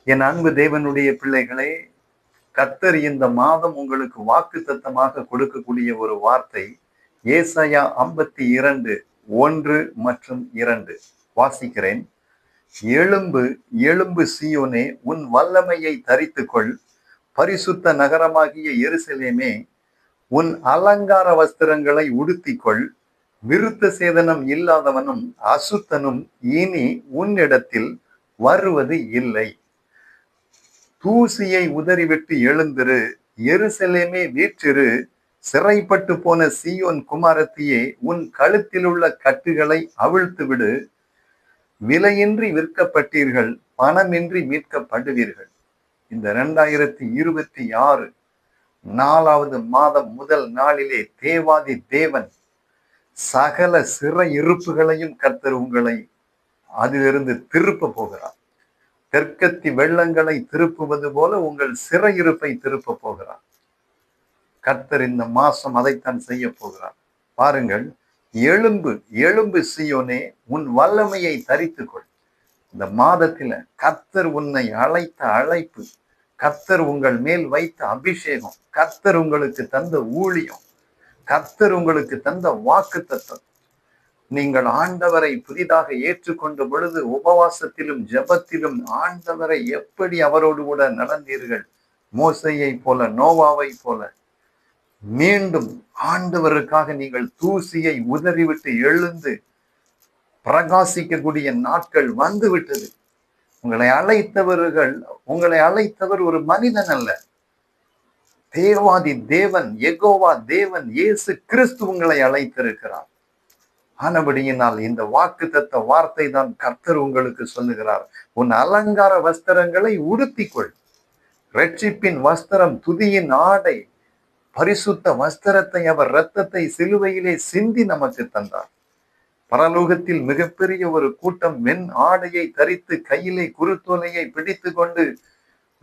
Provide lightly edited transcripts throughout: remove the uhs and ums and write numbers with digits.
என் அன்பு தேவனுடைய பிள்ளைகளே, கர்த்தர் இந்த மாதம் உங்களுக்கு வாக்குத்தத்தமாக கொடுக்கக்கூடிய ஒரு வார்த்தை ஏசாயா 52 1 மற்றும் 2 வாசிக்கிறேன். எழும்பு, எழும்பு சீயோனே, உன் வல்லமையை தரித்துக்கொள். பரிசுத்த நகரமாகிய எருசலேமே, உன் அலங்கார வஸ்திரங்களை உடுத்திக்கொள். விருத்த சேதனம் இல்லாதவனும் அசுத்தனும் இனி உன்னிடத்தில் வருவது இல்லை. தூசியை உதறிவிட்டு எழுந்திரு, எருசலேமே வீற்றிரு. சிறைப்பட்டு போன சீயோன் குமாரத்தியே, உன் கழுத்தில் உள்ள கட்டுகளை அவிழ்த்து விடு. விலையின்றி விற்கப்பட்டீர்கள், பணமின்றி மீட்கப்படுவீர்கள். இந்த 2026 4வது மாதம் முதல் நாளிலே தேவாதி தேவன் சகல சிறை இருப்புகளையும் கர்த்தர் உங்களை அதிலிருந்து திருப்ப போகிறார். தெற்கத்தி வெள்ளங்களை திருப்புவது போல உங்கள் சிறையிருப்பை திருப்ப போகிறார். கர்த்தர் இந்த மாசம் அதைத்தான் செய்ய போகிறார். பாருங்கள், எழும்பு, எழும்பு சீயோனே, உன் வல்லமையை தரித்துக்கொள். இந்த மாதத்தில கர்த்தர் உன்னை அழைத்த அழைப்பு, கர்த்தர் உங்கள் மேல் வைத்த அபிஷேகம், கர்த்தர் உங்களுக்கு தந்த ஊழியம், கர்த்தர் உங்களுக்கு தந்த வாக்குத்தத்தம், நீங்கள் ஆண்டவரை புதிதாக ஏற்றுக்கொண்ட பொழுது உபவாசத்திலும் ஜெபத்திலும் ஆண்டவரை எப்படி அவரோடு கூட நடந்தீர்கள், மோசையை போல, நோவாவை போல, மீண்டும் ஆண்டவருக்காக நீங்கள் தூசியை உதறிவிட்டு எழுந்து பிரகாசிக்கக்கூடிய நாட்கள் வந்து விட்டது. உங்களை அழைத்தவர் ஒரு மனிதன் அல்ல, தேவாதி தேவன், யெகோவா தேவன், இயேசு கிறிஸ்து உங்களை அழைத்திருக்கிறார். ஆனபடியினால் இந்த வாக்குத்தத்த வார்த்தை தான் கர்த்தர் உங்களுக்கு சொல்லுகிறார். உன் அலங்கார வஸ்திரங்களை உடுத்திக்கொள். இரட்சிப்பின் வஸ்திரம், துதியின் ஆடை, பரிசுத்த வஸ்திரத்தை அவர் இரத்தத்தை சிலுவையிலே சிந்தி நமக்கு தந்தார். பரலோகத்தில் மிகப்பெரிய ஒரு கூட்டம் வெண் ஆடையை தரித்து கையிலே குருத்தோலையை பிடித்து கொண்டு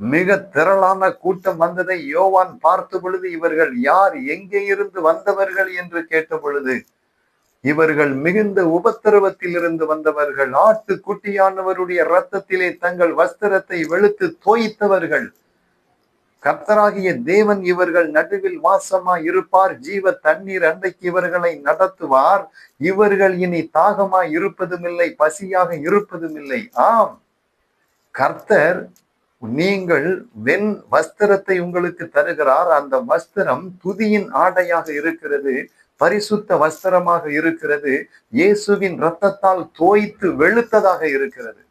மிக திரளான கூட்டம் வந்ததை யோவான் பார்த்த பொழுது, இவர்கள் யார், எங்கே இருந்து வந்தவர்கள் என்று கேட்ட பொழுது, இவர்கள் மிகுந்த உபத்திரவத்தில் இருந்து வந்தவர்கள், ஆட்டு குட்டியானவருடைய இரத்தத்திலே தங்கள் வஸ்திரத்தை வெளுத்து தோய்த்தவர்கள், கர்த்தராகிய தேவன் இவர்கள் நடுவில் வாசமாய் இருப்பார், ஜீவ தண்ணீர் அண்டைக்கு இவர்களை நடத்துவார், இவர்கள் இனி தாகமாய் இருப்பதும் இல்லை, பசியாக இருப்பதும் இல்லை. ஆம், கர்த்தர் நீங்கள் வெண் வஸ்திரத்தை உங்களுக்கு தருகிறார். அந்த வஸ்திரம் துதியின் ஆடையாக இருக்கிறது, பரிசுத்த வஸ்திரமாக இருக்கிறது, இயேசுவின் இரத்தத்தால் தோய்த்து வெளுத்ததாக இருக்கிறது.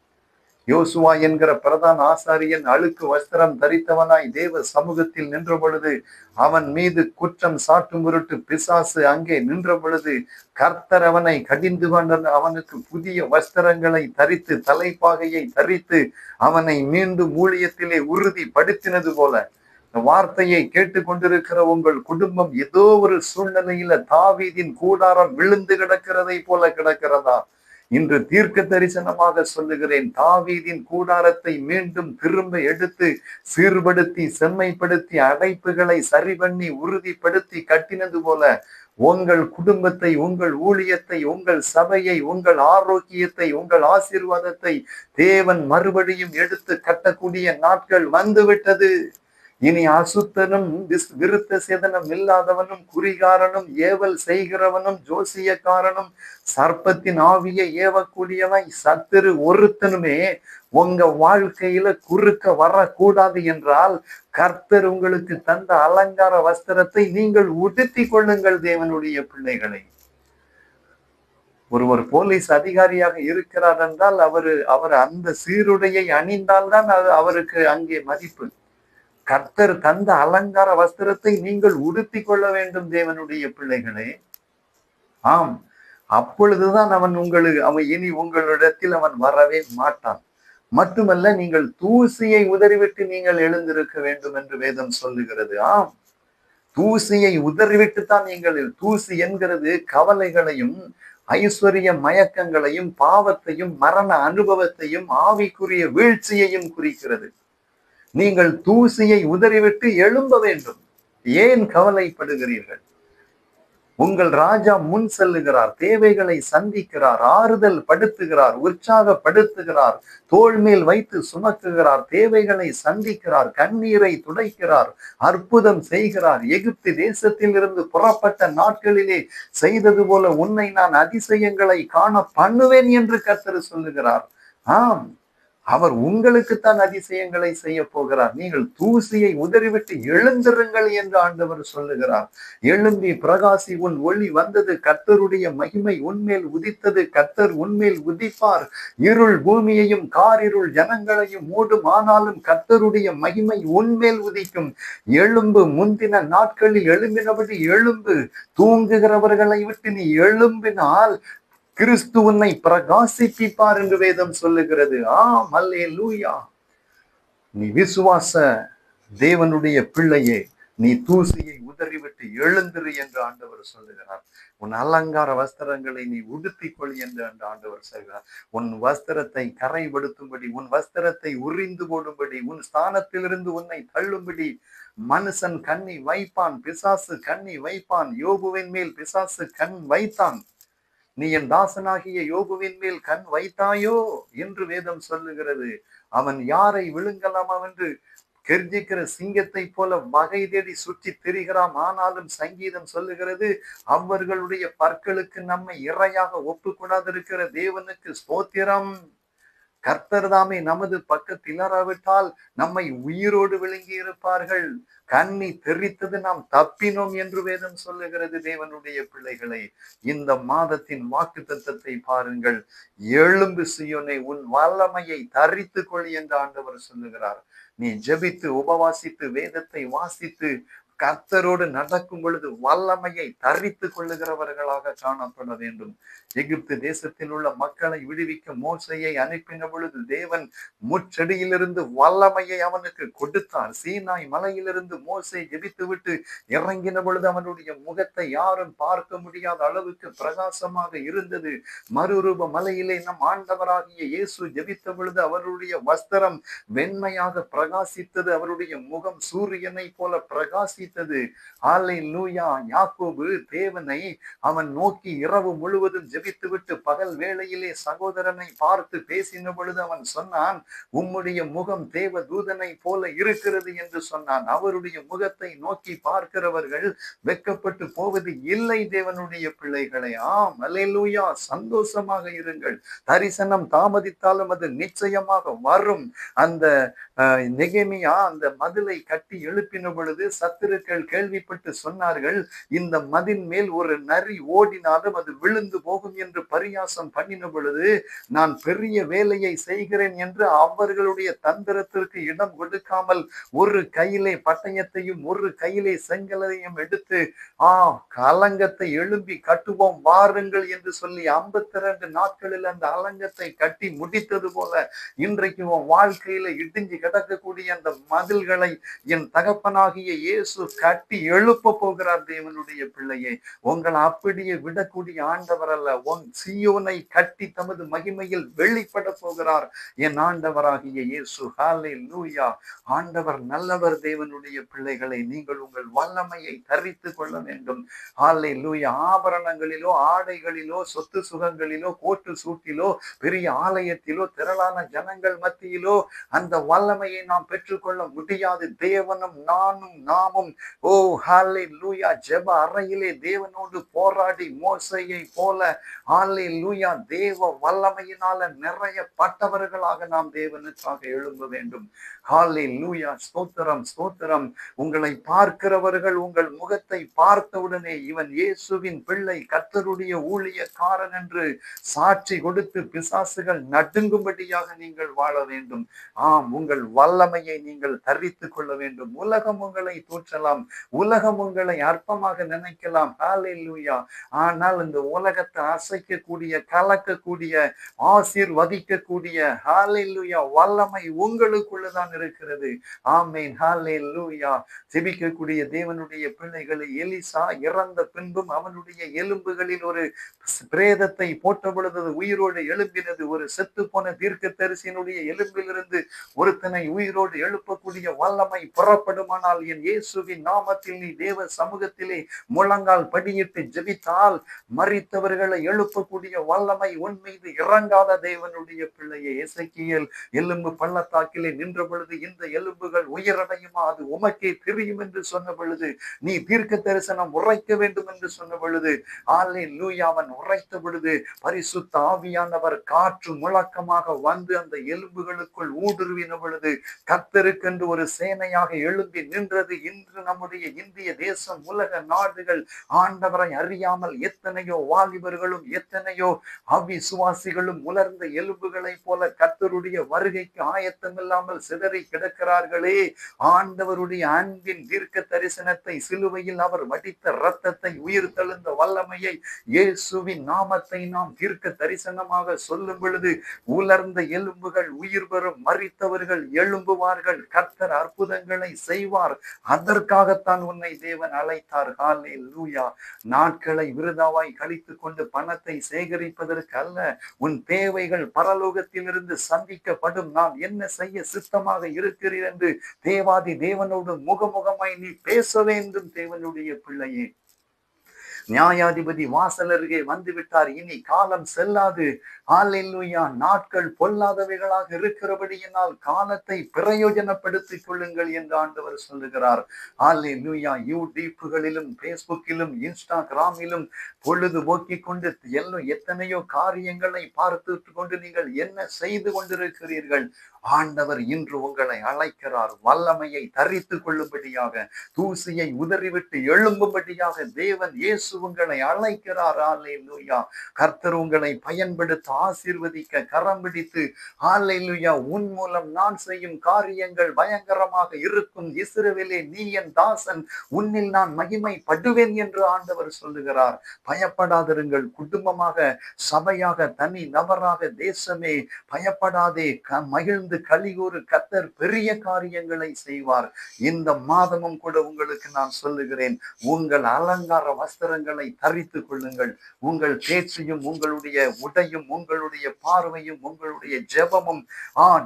யோசுவா என்கிற பிரதான ஆசாரியன் அழுக்கு வஸ்திரம் தரித்தவனாய் தேவ சமூகத்தில் நின்ற பொழுது, அவன் மீது குற்றம் சாட்டும் பொருட்டு பிசாசு அங்கே நின்ற பொழுது, கர்த்தர் அவனை கடிந்து கொண்ட அவனுக்கு புதிய வஸ்திரங்களை தரித்து, தலைப்பாகையை தரித்து அவனை மீண்டும் ஊழியத்திலே உறுதிப்படுத்தினது போல, இந்த வார்த்தையை கேட்டுக்கொண்டிருக்கிற உங்கள் குடும்பம் ஏதோ ஒரு சூழ்நிலையில தாவீதின் கூடாரம் விழுந்து கிடக்கிறதை போல கிடக்கிறதா? இன்று தீர்க்க தரிசனமாக சொல்லுகிறேன், தாவீதின் கூடாரத்தை மீண்டும் திரும்ப எடுத்து சீர்படுத்தி செம்மைப்படுத்தி அடைப்புகளை சரி பண்ணி உறுதிப்படுத்தி கட்டினது போல உங்கள் குடும்பத்தை, உங்கள் ஊழியத்தை, உங்கள் சபையை, உங்கள் ஆரோக்கியத்தை, உங்கள் ஆசீர்வாதத்தை தேவன் மறுபடியும் எடுத்து கட்டக்கூடிய நாட்கள் வந்துவிட்டது. இனி அசுத்தனும் விருத்த சேதனம் இல்லாதவனும் குறிகாரனும் ஏவல் செய்கிறவனும் ஜோசியக்காரனும் சர்ப்பத்தின் ஆவியை ஏவக்கூடியவன் சத்துரு ஒருத்தனுமே உங்க வாழ்க்கையில குறுக்க வரக்கூடாது என்றால், கர்த்தர் உங்களுக்கு தந்த அலங்கார வஸ்திரத்தை நீங்கள் உடுத்தி கொள்ளுங்கள் தேவனுடைய பிள்ளைகளை. ஒருவர் போலீஸ் அதிகாரியாக இருக்கிறார் என்றால் அவர் அந்த சீருடையை அணிந்தால்தான் அது அவருக்கு அங்கே மதிப்பு. கர்த்தர் தந்த அலங்கார வஸ்திரத்தை நீங்கள் உடுத்தி கொள்ள வேண்டும் தேவனுடைய பிள்ளைகளே. ஆம், அப்பொழுதுதான் அவன் இனி உங்களிடத்தில் அவன் வரவே மாட்டான். மட்டுமல்ல, நீங்கள் தூசியை உதறிவிட்டு நீங்கள் எழுந்திருக்க வேண்டும் என்று வேதம் சொல்லுகிறது. ஆம், தூசியை உதறிவிட்டு தான் நீங்கள், தூசி என்கிறது கவலைகளையும் ஐஸ்வர்ய மயக்கங்களையும் பாவத்தையும் மரண அனுபவத்தையும் ஆவிக்குரிய வீழ்ச்சியையும் குறிக்கிறது. நீங்கள் தூசியை உதறிவிட்டு எழும்ப வேண்டும். ஏன் கவலைப்படுகிறீர்கள்? உங்கள் ராஜா முன் செல்லுகிறார், தேவைகளை சந்திக்கிறார், ஆறுதல் படுத்துகிறார், உற்சாகப்படுத்துகிறார், தோள் மேல் வைத்து சுமக்குகிறார், தேவைகளை சந்திக்கிறார், கண்ணீரை துடைக்கிறார், அற்புதம் செய்கிறார். எகிப்து தேசத்தில் இருந்து புறப்பட்ட நாட்களிலே செய்தது போல உன்னை நான் அதிசயங்களை காண பண்ணுவேன் என்று கர்த்தர் சொல்லுகிறார். ஆம், அவர் உங்களுக்குத்தான் அதிசயங்களை செய்ய போகிறார். நீங்கள் தூசியை உதறிவிட்டு எழுந்திருங்கள் என்று ஆண்டவர் சொல்லுகிறார். எழும்பி பிரகாசி, உன் ஒளி வந்தது, கர்த்தருடைய மகிமை உன்மேல் உதித்தது, கர்த்தர் உன்மேல் உதிப்பார். இருள் பூமியையும் காரிருள் ஜனங்களையும் மூடும், ஆனாலும் கர்த்தருடைய மகிமை உன்மேல் உதிக்கும். எழும்பு, முந்தின நாட்களில் எழும்பினபடி எழும்பு. தூங்குகிறவர்களை விட்டு நீ எழும்பினால் கிறிஸ்து உன்னை பிரகாசிப்பிப்பார் என்று வேதம் சொல்லுகிறது. ஆம், அல்லேலூயா. நீ விசுவாச தேவனுடைய பிள்ளையே, நீ தூசியை உதறிவிட்டு எழுந்திரு என்று ஆண்டவர் சொல்லுகிறார். உன் அலங்கார வஸ்திரங்களை நீ உடுத்திக்கொள் என்று ஆண்டவர் சொல்கிறார். உன் வஸ்திரத்தை கரைபடுத்தும்படி, உன் வஸ்திரத்தை உரிந்து போடும்படி, உன் ஸ்தானத்திலிருந்து உன்னை தள்ளும்படி மனுஷன் கண்ணி வைப்பான், பிசாசு கண்ணி வைப்பான். யோபுவின் மேல் பிசாசு கண் வைத்தான். நீ என் தாசனாகிய யோபுவின் மேல் கண் வைத்தாயோ என்று வேதம் சொல்லுகிறது. அவன் யாரை விழுங்கலாம் என்று கெர்ஜிக்கிற சிங்கத்தை போல வகை தேடி சுற்றி திரிகிறான். ஆனாலும் சங்கீதம் சொல்லுகிறது, அவர்களுடைய பற்களுக்கு நம்மை இரையாக ஒப்புக்கூடாதிருக்கிற தேவனுக்கு ஸ்தோத்திரம். கர்த்தர் தாமே நமது பக்கத்தில் இல்லாவிட்டால் நம்மை உயிரோடு விழுங்கி இருப்பார்கள். கண்ணி தெரித்தது, நாம் தப்பினோம் என்று வேதம் சொல்லுகிறது. தேவனுடைய பிள்ளைகளை, இந்த மாதத்தின் வாக்கு தத்தத்தை பாருங்கள். எழும்பு சீயோனே, உன் வல்லமையை தரித்து கொள் என்று ஆண்டவர் சொல்லுகிறார். நீ ஜெபித்து உபவாசித்து வேதத்தை வாசித்து கர்த்தரோடு நடக்கும் பொழுது வல்லமையை தரித்து கொள்ளுகிறவர்களாக காணப்பட வேண்டும். எகிப்து தேசத்தில் உள்ள மக்களை விடுவிக்க மோசையை அனுப்பின பொழுது தேவன் முச்செடியிலிருந்து வல்லமையை அவனுக்கு கொடுத்தார். சீனாய் மலையிலிருந்து மோசை ஜெபித்து விட்டு இறங்கின பொழுது அவனுடைய முகத்தை யாரும் பார்க்க முடியாத அளவுக்கு பிரகாசமாக இருந்தது. மறுரூப மலையிலே நம் ஆண்டவராகிய இயேசு ஜெபித்த பொழுது அவருடைய வஸ்திரம் வெண்மையாக பிரகாசித்தது, அவருடைய முகம் சூரியனை போல பிரகாசி. அல்லேலூயா. யாக்கோபு தேவனை அவன் நோக்கி இரவு முழுவதும் ஜெபித்து விட்டு பகல் வேளையிலே சகோதரனை பார்த்து பேசின பொழுது அவன் சொன்னான், உம்முடைய முகம் தேவ தூதனை போல இருக்கிறது என்று சொன்னான். அவருடைய முகத்தை நோக்கி பார்க்கிறவர்கள் வெட்கப்பட்டு போவது இல்லை. தேவனுடைய பிள்ளைகளை, ஆம், அல்லேலூயா. சந்தோஷமாக இருங்கள். தரிசனம் தாமதித்தாலும் அது நிச்சயமாக வரும். அந்த நெகேமியா அந்த மதிலை கட்டி எழுப்பின பொழுது சத்துருக்கள் கேள்விப்பட்டு சொன்னார்கள், இந்த மதின் மேல் ஒரு நரி ஓடினாலும் அது விழுந்து போகும் என்று பரியாசம் பண்ணின பொழுது, நான் பெரிய வேலையை செய்கிறேன் என்று அவர்களுடைய தந்திரத்திற்கு இடம் கொடுக்காமல் ஒரு கையிலே பட்டயத்தையும் ஒரு கையிலே செங்கலையும் எடுத்து அலங்கத்தை எழும்பி கட்டுவோம் வாருங்கள் என்று சொல்லி 52 நாட்களில் அந்த அலங்கத்தை கட்டி முடித்தது போல இன்றைக்கு உன் வாழ்க்கையில இடிஞ்சு கிடக்கக்கூடிய அந்த மதில்களை என் தகப்பனாகிய இயேசு கட்டி எழுப்ப போகிறார். தேவனுடைய பிள்ளையே, உங்களை அப்படியே விடக்கூடிய ஆண்டவர் அல்ல. உன் சீயோனை கட்டி தமது மகிமையில் வெளிப்பட போகிறார் என் ஆண்டவராகிய இயேசு. ஹல்லேலூயா. ஆண்டவர் நல்லவர். தேவனுடைய பிள்ளைகளை, நீங்கள் உங்கள் வல்லமையை தரித்து கொள்ள வேண்டும். ஹல்லேலூயா. ஆபரணங்களிலோ ஆடைகளிலோ சொத்து சுகங்களிலோ கோட்டு சூட்டிலோ பெரிய ஆலயத்திலோ திரளான ஜனங்கள் மத்தியிலோ அந்த வல்லமையை நாம் பெற்றுக்கொள்ள முடியாது. தேவனும் நாமும் ஹல்லேலூயா ஜெப அறையிலே தேவனோடு போராடி மோசையை போல ஹல்லேலூயா தேவ வல்லமையினால நிறைய பட்டவர்களாக நாம் தேவனுக்காக எழும்ப வேண்டும். ஹல்லேலூயா. ஸ்தோத்திரம், ஸ்தோத்திரம். உங்களை பார்க்கிறவர்கள் உங்கள் முகத்தை பார்த்தவுடனே இவன் இயேசுவின் பிள்ளை, கர்த்தருடைய ஊழியக்காரன் என்று சாட்சி கொடுத்து பிசாசுகள் நடுங்கும்படியாக நீங்கள் வாழ வேண்டும். ஆம், உங்கள் வல்லமையை நீங்கள் தரித்து கொள்ள வேண்டும். உலகம் உங்களை தூற்றலாம், உலகம் உங்களை அற்பமாக நினைக்கலாம். ஹல்லேலூயா. ஆனால் இந்த உலகத்தை அசைக்கக்கூடிய, கலக்கக்கூடிய, ஆசீர்வதிக்கக்கூடிய ஹல்லேலூயா வல்லமை உங்களுக்குள்ளதான் இருக்கிறது. ஆமென். ஹல்லேலூயா. ஜெபிக்கக்கூடிய தேவனுடைய பிள்ளைகளை, எலிசா இறந்த பின்பும் அவனுடைய எலும்புகளில் ஒரு பிரேதத்தை போட்ட பொழுது உயிரோடு எழும்பினது. ஒரு செத்து போன தீர்க்கதரிசியினுடைய எலும்பிலிருந்து ஒருத்தனை உயிரோடு எழுப்பக்கூடிய வல்லமை புறப்படுமானால் என் இயேசுவின் இயேசுவின் நாமத்தில் நீ தேவ சமூகத்திலே முழங்கால் படியிட்டு ஜெபித்தால் மரித்தவர்களை எழுப்பக்கூடிய வல்லமை உன் மீது இறங்காத தேவனுடைய பிள்ளையே. எசேக்கியேல் எலும்பு பள்ளத்தாக்கிலே நின்ற பொழுது இந்த எலும்புகள் உயிரடையுமா, அது உமக்கே தெரியும் என்று சொன்ன பொழுது, நீ தீர்க்க தரிசனம் உரைக்க வேண்டும் என்று சொன்ன பொழுது, அல்லேலூயா, அவன் உரைத்த பொழுது பரிசுத்த ஆவியானவர் காற்று முழக்கமாக வந்து அந்த எலும்புகளுக்குள் ஊடுருவின பொழுது கர்த்தருக்கென்று ஒரு சேனையாக எழும்பி நின்றது. இன்று நம்முடைய இந்திய தேசம், உலக நாடுகள் ஆண்டவரை அறியாமல் எத்தனையோ வாலிபர்களும் எத்தனையோ அவிசுவாசிகளும் உலர்ந்த எலும்புகளை போல கர்த்தருடைய வருகைக்கு ஆயத்தம் இல்லாமல் சிதறி கிடக்கிறார்களே. ஆண்டவருடைய அன்பின் தீர்க்க தரிசனத்தை, சிலுவையில் அவர் வடித்த இரத்தத்தை, உயிர் தெழுந்த வல்லமையை, இயேசுவின் நாமத்தை நாம் தீர்க்க தரிசனமாக சொல்லும் பொழுது உலர்ந்த எலும்புகள் உயிர் பெறும், மரித்தவர்கள் எழும்புவார்கள், கர்த்தர் அற்புதங்களை செய்வார். அதற்காகத்தான் உன்னை தேவன் அழைத்தார். ஹல்லேலூயா. நாட்களை விருதாவாய் கழித்துக் கொண்டு பணத்தை சேகரிப்பதற்கு அல்ல, உன் தேவைகள் பரலோகத்திலிருந்து சந்திக்கப்படும். நான் என்ன செய்ய சித்தமாக இருக்கிறீர் என்று தேவாதி தேவனோடு முகமுகமாய் நீ பேச வேண்டும். தேவனுடைய பிள்ளையே, நியாயாதிபதி வாசல் அருகே வந்து விட்டார். இனி காலம் செல்லாது. ஹல்லேலூயா. நாட்கள் பொல்லாதவைகளாக இருக்கிறபடியினால் காலத்தை பிரயோஜனப்படுத்திக் கொள்ளுங்கள் என்று ஆண்டவர் சொல்லுகிறார். ஹல்லேலூயா. யூடியூப்களிலும் பேஸ்புக்கிலும் இன்ஸ்டாகிராமிலும் பொழுது போக்கிக் கொண்டு எத்தனையோ காரியங்களை பார்த்து கொண்டு நீங்கள் என்ன செய்து கொண்டிருக்கிறீர்கள்? ஆண்டவர் இன்று உங்களை அழைக்கிறார். வல்லமையை தரித்து கொள்ளும்படியாக, தூசியை உதறிவிட்டு எழும்பும்படியாக தேவன் இயேசு உங்களை அழைக்கிறார். ஹல்லேலூயா. கர்த்தர் உங்களை பயன்படுத்த, ஆசீர்வதிக்க கரம் பிடித்து, ஹல்லேலூயா, உன் மூலம் நான் செய்யும் காரியங்கள் பயங்கரமாக இருக்கும். இஸ்ரவேலே, நீ என் தாசன், உன்னில் நான் மகிமைப்படுவேன் என்று ஆண்டவர் சொல்லுகிறார். பயப்படாதிருங்கள். குடும்பமாக, சபையாக, தனி நபராக, தேசமே பயப்படாதே. மகிழ்ந்து கலிகூறு. கர்த்தர் பெரிய காரியங்களை செய்வார். இந்த மாதமும் கூட உங்களுக்கு நான் சொல்லுகிறேன், உங்கள் அலங்கார வஸ்திரங்களை தரித்து கொள்ளுங்கள். உங்கள் பேச்சையும் உங்களுடைய உடையும் உங்களுடைய பார்வையும் உங்களுடைய ஜெபமும்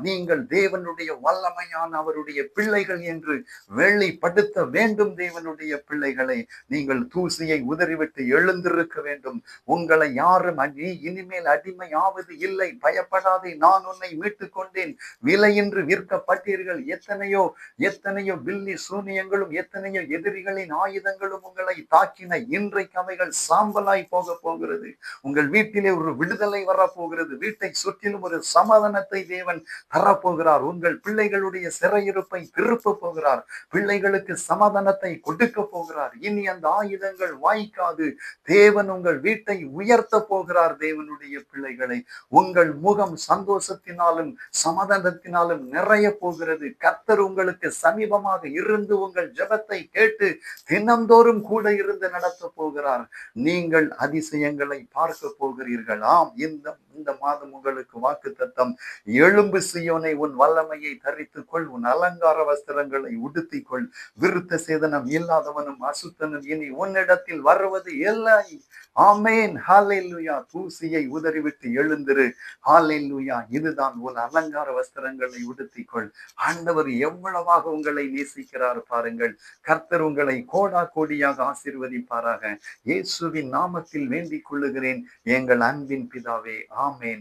நீங்கள் தேவனுடைய வல்லமையான அவருடைய பிள்ளைகள் என்று வெளிப்படுத்த வேண்டும். தேவனுடைய பிள்ளைகளை, நீங்கள் தூசியை உதறிவிட்டு எழுந்திருக்க வேண்டும். உங்களை யாரும் இனிமேல் அடிமை ஆவது இல்லை. பயப்படாதே, நான் உன்னை மீட்டுக் கொண்டேன். விலையின்றி விற்கப்பட்டீர்கள். எத்தனையோ எத்தனையோ பில்லி சூனியங்களும் எத்தனையோ எதிரிகளின் ஆயுதங்களும் உங்களை தாக்கின. இன்றைக்கு அவைகள் சாம்பலாய் போக போகிறது. உங்கள் வீட்டிலே ஒரு விடுதலை வரப்போகிறது. வீட்டை சுற்றிலும் ஒரு சமாதானத்தை தேவன் தரப்போகிறார். உங்கள் பிள்ளைகளுடைய சிறையிருப்பை திருப்ப போகிறார். பிள்ளைகளுக்கு சமாதானத்தை கொடுக்க போகிறார். இனி அந்த ஆயுதங்கள் வாய்க்காது. தேவன் உங்கள் வீட்டை உயர்த்த போகிறார். தேவனுடைய பிள்ளைகளை, உங்கள் முகம் சந்தோஷத்தினாலும் சமாதானத்தினாலும் நிறைய போகிறது. கர்த்தர் உங்களுக்கு சமீபமாக இருந்து உங்கள் ஜெபத்தை கேட்டு தினந்தோறும் கூட இருந்து நடத்த போகிறார். நீங்கள் அதிசயங்களை பார்க்க போகிறீர்கள். ஆம், இந்த மாதம் உங்களுக்கு வாக்குத்தத்தம். எழும்பு சீயோனே, உன் வல்லமையை தரித்துக்கொள், உன் அலங்கார வஸ்திரங்களை உடுத்திக்கொள். விருத்த சேதனம் இல்லாதவனும் அசுத்தனும் இனி உன்னிடத்தில் வருவது இல்லை. ஆமேன். ஹல்லேலூயா. தூசியை உதறிவிட்டு எழுந்திரு. ஹல்லேலூயா. இதுதான் உன் அலங்கார வஸ்திரங்களை உடுத்திக்கொள். ஆண்டவர் எவ்வளவாக உங்களை நேசிக்கிறார் பாருங்கள். கர்த்தர் உங்களை கோடா கோடியாக ஆசீர்வதிப்பாராக. இயேசுவின் நாமத்தில் வேண்டிக் கொள்ளுகிறேன், எங்கள் அன்பின் பிதாவே. ஆமேன்.